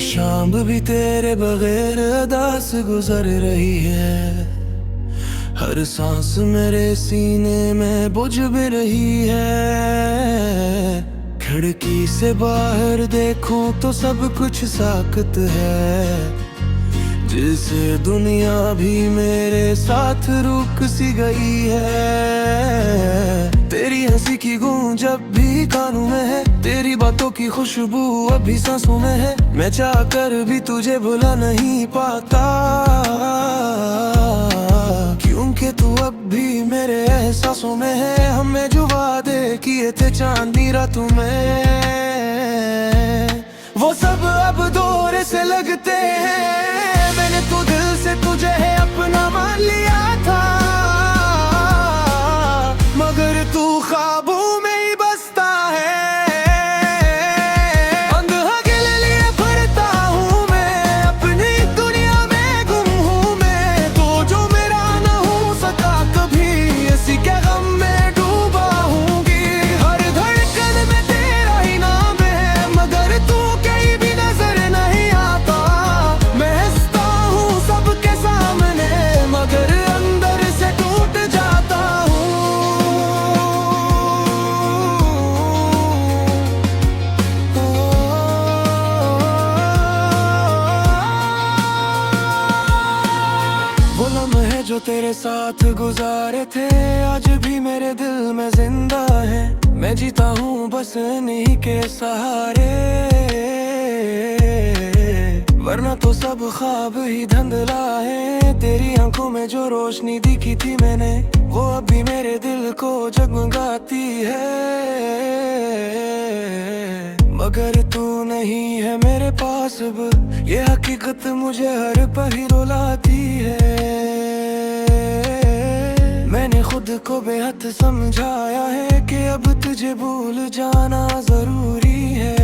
शाम भी तेरे बगैर अदास गुजर रही है। हर सांस मेरे सीने में बुझ भी रही है। खिड़की से बाहर देखूं तो सब कुछ साकत है। जिसे दुनिया भी मेरे साथ रुक सी गई है। तेरी हंसी की गूंज अब भी कानों में है। तेरी बातों की खुशबू अभी सांसों में है। मैं चाह कर भी तुझे भुला नहीं पाता, क्योंकि तू अब भी मेरे एहसासों में है। हमें जो वादे किए थे चांदनी रातों में, वो सब अब दौरे से लगते हैं। मैंने तो दिल से तुझे है अपना मान लिया था, मगर तू ख्वाबों में ही बसता है। अंधा के लिए फिरता हूँ मैं, अपनी दुनिया में गुम हूँ मैं। तो जो मेरा न हो सका कभी, इसी के गम में डूबा हूँगी। हर धड़कन में तेरा ही नाम है, मगर तू कहीं भी नजर नहीं आता। मैं हंसता हूँ सबके सामने, मगर अंदर से टूट जाता हूँ। वो लम्हे जो तेरे साथ गुजारे थे आज भी मेरे दिल में जिंदा है। मैं जीता हूँ बस इन्हीं के सहारे, वरना तो सब ख्वाब ही धुंधला है। तेरी आंखों में जो रोशनी दिखी थी मैंने, वो अभी मेरे दिल को जगमगाती है। मगर तू नहीं है मेरे पास अब, ये हकीकत मुझे हर पल ही रुलाती है। मैंने खुद को बेहद समझाया है कि अब तुझे भूल जाना जरूरी है,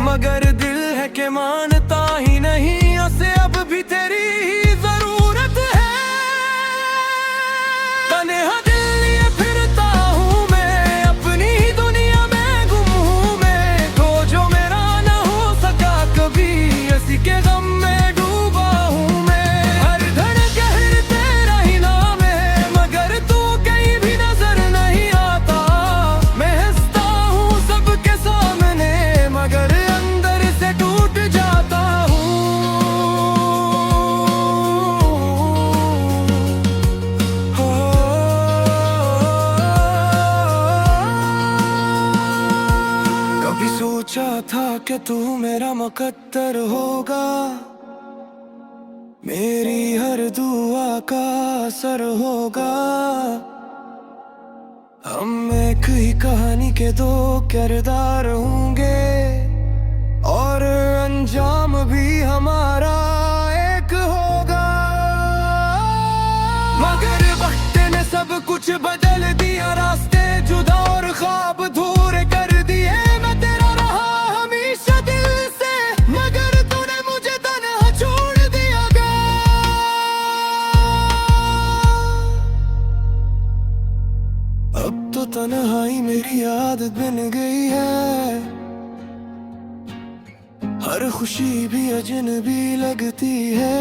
मगर दिल है कि मानता ही नहीं। उसे अब भी तेरी ही जरूरत है। तन्हा दिल लिए फिरता हूँ मैं, अपनी ही दुनिया में गुम हूँ मैं। तो जो मेरा न हो सका कभी, इसी के गम में डूबा हूँ मैं। हर धड़कन तेरा ही नाम है, मगर तू कहीं भी नजर नहीं आता। मैं हंसता हूँ सबके सामने, मगर अंदर से टूट जाता हूँ। कभी सोचा था कि तू मेरा मुकद्दर होगा, मेरी हर दुआ का असर होगा। हम एक ही कहानी के दो किरदार होंगे, और अंजाम भी हमारा एक होगा। मगर वक्त ने सब कुछ बदल दिया, रास्ते जुदा और ख्वाब दूर कर दिए। मैं तेरा रहा हमेशा दिल से, मगर तूने मुझे तन्हा छोड़ दिया गा। अब तो तन्हाई मेरी आदत बन गई है। हर खुशी भी अजनबी लगती है।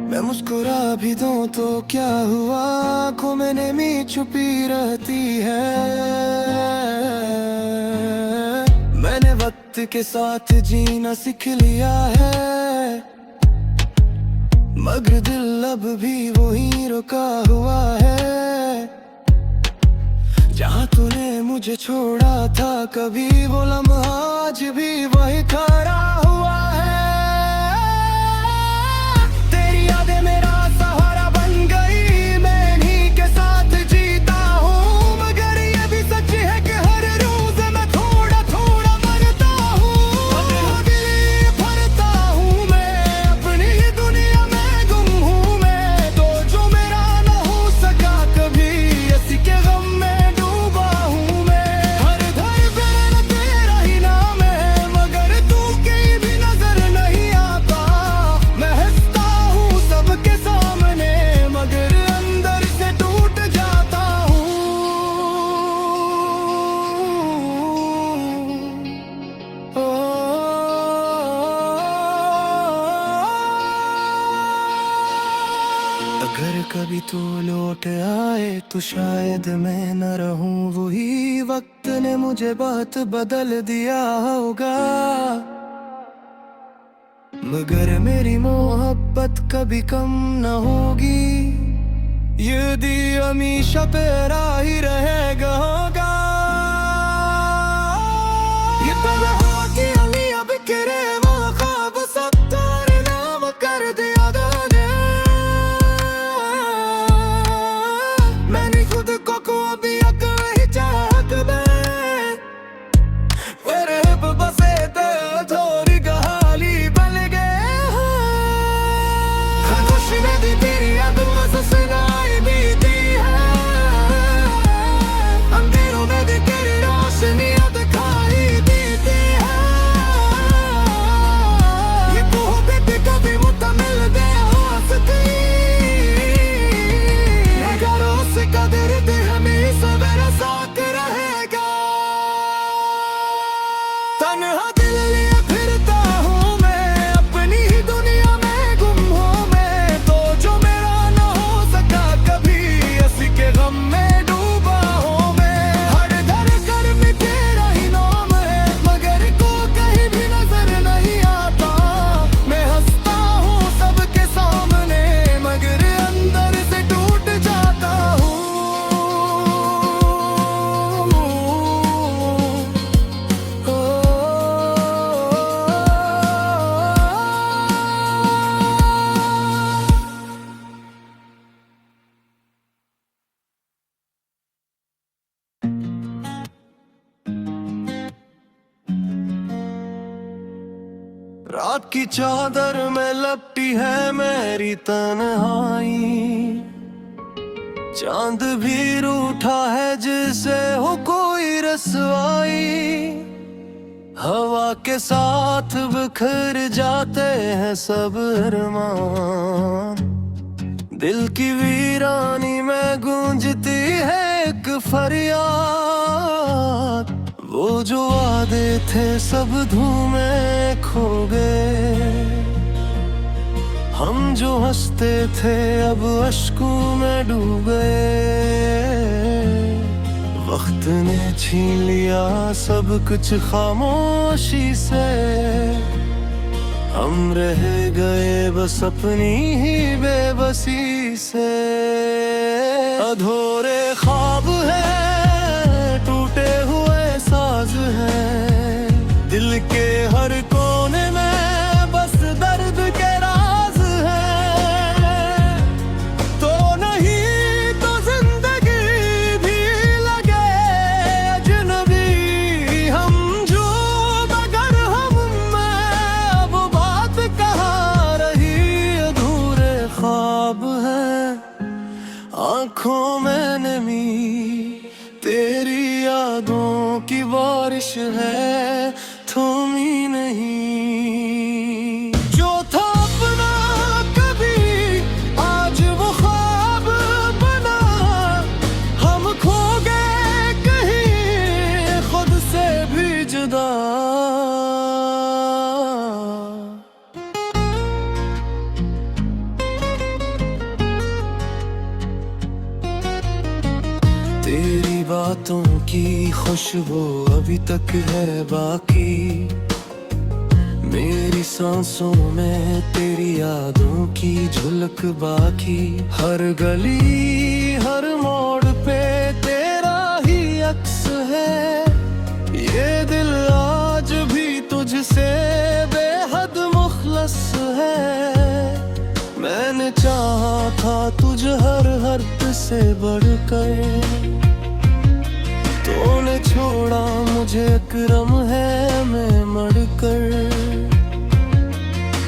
मैं मुस्कुरा भी दूं तो क्या हुआ, आँखों में नमी छुपी रहती है। मैंने वक्त के साथ जीना सीख लिया है, मगर दिल अब भी वहीं रुका हुआ है। जहाँ तूने मुझे छोड़ा था कभी, वो लम्हा आज भी वही खड़ा हुआ है। तेरी यादें मेरा सहारा बन गई, मैं इन्हीं के साथ जीता हूँ। मगर ये भी सच है कि हर रोज मैं थोड़ा थोड़ा मरता हूँ। दिल भरता हूँ मैं, अपनी ही दुनिया में गुम हूँ मैं। तो जो मेरा न हो सका कभी, इसी के गम में हूँ मैं। हर धड़कन तेरा ही नाम है, मगर तू कहीं अगर कभी तू लौट आए तो शायद मैं न रहूं, वही वक्त ने मुझे बहुत बदल दिया होगा। मगर मेरी मोहब्बत कभी कम न होगी, ये दी हमेशा तेरा ही रहेगा होगा। ये तन्हा की अली अब गिरे वो ख्वाब सब तेरे नाम कर दिया गाने। मैंने खुद को खो दिया कहीं चाहत में, तेरे बसे ते थोड़ी कहाली बन गए। खामोश में दी तेरी याद सुनाई देती है, अंधेरों में दी तेरी रोशनियां दिखाई देती है। ये मोहब्बत कभी मुकम्मल नहीं हो सकती, अगर उससे कदर दे हमेशा मेरा साथ रहेगा। तन्हा दिल लिए फिरता हूँ मैं, अपनी ही दुनिया में गुम हूँ मैं। तो जो मेरा न हो सका कभी, इसी के गम में डूबा हूँ मैं। हर धड़कन में तेरा ही नाम है, मगर को कहीं भी नजर नहीं आता। मैं हंसता हूँ सबके सामने, मगर अंदर से टूट जाता हूँ। रात की चादर में लपटी है मेरी तन्हाई, चांद भी रूठा है जिसे हो कोई रसवाई। हवा के साथ बिखर जाते हैं सब अरमान, दिल की वीरानी में गूंजती है एक फरियाद। वो जो वादे थे सब धूम में खो गए, हम जो हंसते थे अब अश्कों में डूब गए। वक्त ने छीन लिया सब कुछ खामोशी से, हम रह गए बस अपनी ही बेबसी से। अधूरे ख्वाब है, टूटे हुए साज है, दिल के हर कोने में बस दर्द के राज है। तो नहीं तो जिंदगी भी लगे अजनबी, हम जो मगर हम में अब बात कहाँ रही। अधूरे ख्वाब है, आंखों में नमी, तेरी यादों की बारिश है थमी नहीं। जो था अपना कभी आज वो ख्वाब बना, हम खो गए कहीं खुद से भी जुदा। तेरी बातों की खुशबू अभी तक है बाकी, मेरी सांसों में तेरी यादों की झलक बाकी। हर गली हर मोड़ पे तेरा ही अक्स है, ये दिल आज भी तुझसे बेहद मुखलस है। मैंने चाहा था तुझ हर हर्फ से बढ़कर, तूने छोड़ा मुझे अकरम है मैं मरकर।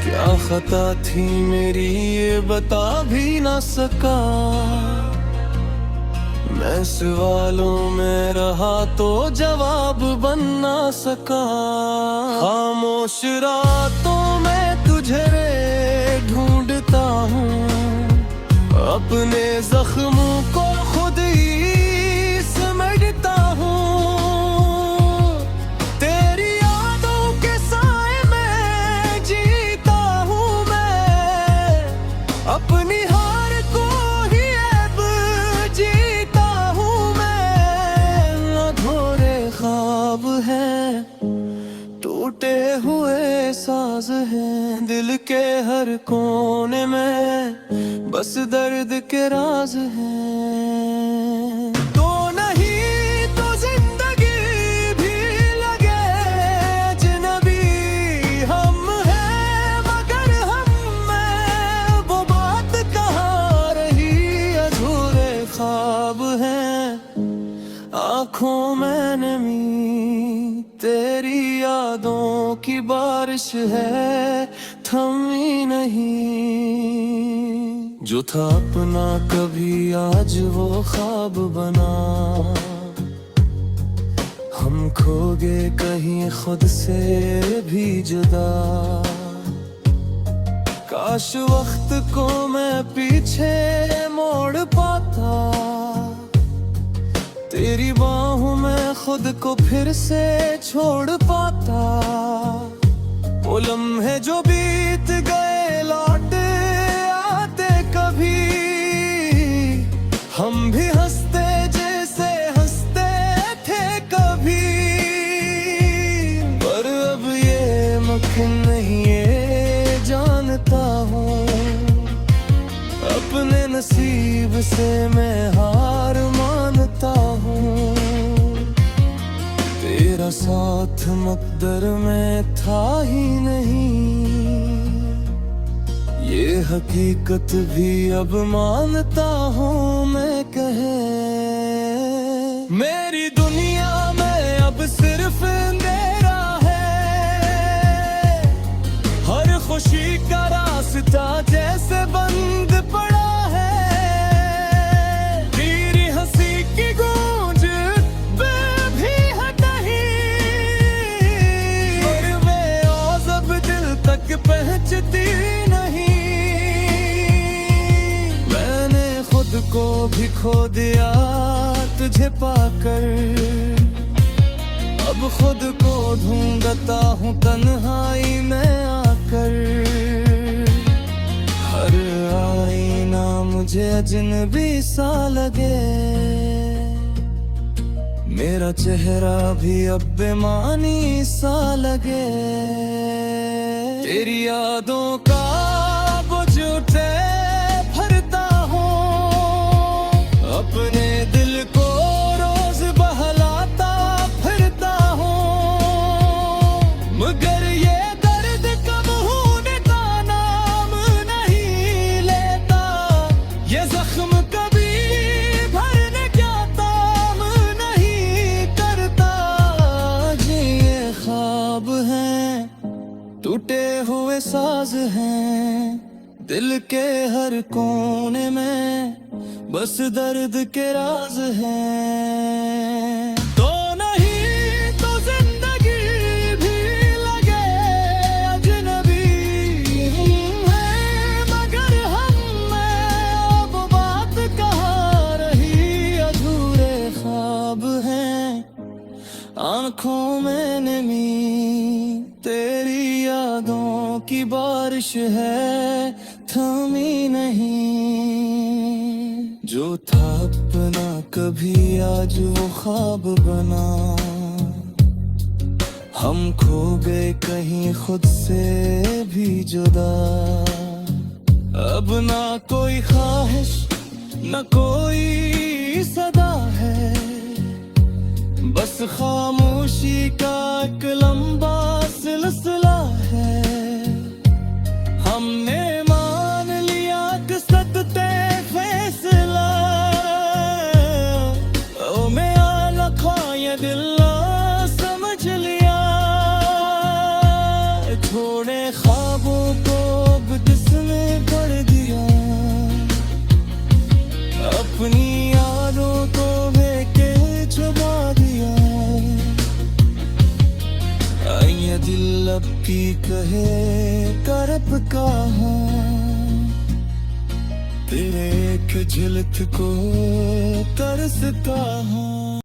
क्या खता थी मेरी ये बता भी ना सका, मैं सवालों में रहा तो जवाब बन ना सका। खामोश रातों में तुझे ढूंढता हूँ, अपने जख्मों को खुद ही समेटता हूँ। तेरी यादों के साए में जीता हूँ मैं, अपनी हार को साज है, दिल के हर कोने में बस दर्द के राज हैं। तो नहीं तो जिंदगी भी लगे अजनबी, हम हैं मगर हम में वो बात कहाँ रही, अधूरे ख्वाब हैं आँखों में नमी, तेरी यादों की बारिश है थमी नहीं। जो था अपना कभी आज वो ख्वाब बना, हम खो गए कहीं खुद से भी जुदा। काश वक्त को मैं पीछे मोड़ पाता, तेरी बाहों में खुद को फिर से छोड़ पाता। वो लम्हे जो बीत गए लौट आते कभी, हम भी हंसते जैसे हंसते थे कभी। पर अब ये मुमकिन नहीं, ये जानता हूँ, अपने नसीब से मैं हार मानता हूँ। तेरा साथ मुक़द्दर में था ही नहीं, ये हकीकत भी अब मानता हूँ मैं। कहे मेरी दुनिया में अब सिर्फ अंधेरा है, हर खुशी का रास्ता जैसे बंद पड़ा है। तेरी हंसी की गूंज पे भी है कहीं, पर वे आवाज़ अब दिल तक पहुंचती नहीं। मैंने खुद को भी खो दिया तुझे पाकर, अब खुद को ढूंढता हूँ तन्हाई में आकर। हर आईना मुझे अजनबी सा लगे, मेरा चेहरा भी अब बेमानी सा लगे। तेरी यादों का बोझ उठे भरता हूँ, अपने दिल को रोज बहलाता फिरता हूँ। मगर ये दर्द कम होने का नाम नहीं लेता, ये जख्म कभी भरने का काम नहीं करता। जी ये ख्वाब हैं, टूटे हुए साज हैं, दिल के हर कोने में बस दर्द के राज हैं। तो नहीं तो जिंदगी भी लगे अजनबी, है मगर हम में अब बात कहाँ रही, अधूरे ख्वाब हैं आँखों में नमी। तेरी यादों की बारिश है थमी नहीं, जो था अपना कभी आज वो ख्वाब बना। हम खो गए कहीं खुद से भी जुदा, अब ना कोई ख्वाहिश न कोई सदा है, बस खामोशी का एक लंबा सिलसिला है। हमने मान लिया कि सत्य फैसला, ओ मैं आला ख्वाया दिल समझ लिया। छोड़े ख्वाबों को अब जिसने भर दिया, अपनी यादों को बेके छुपा दिया। आइए दिल अब की कहे करब कहाँ, तेरे एक झलक को तरसता हूँ।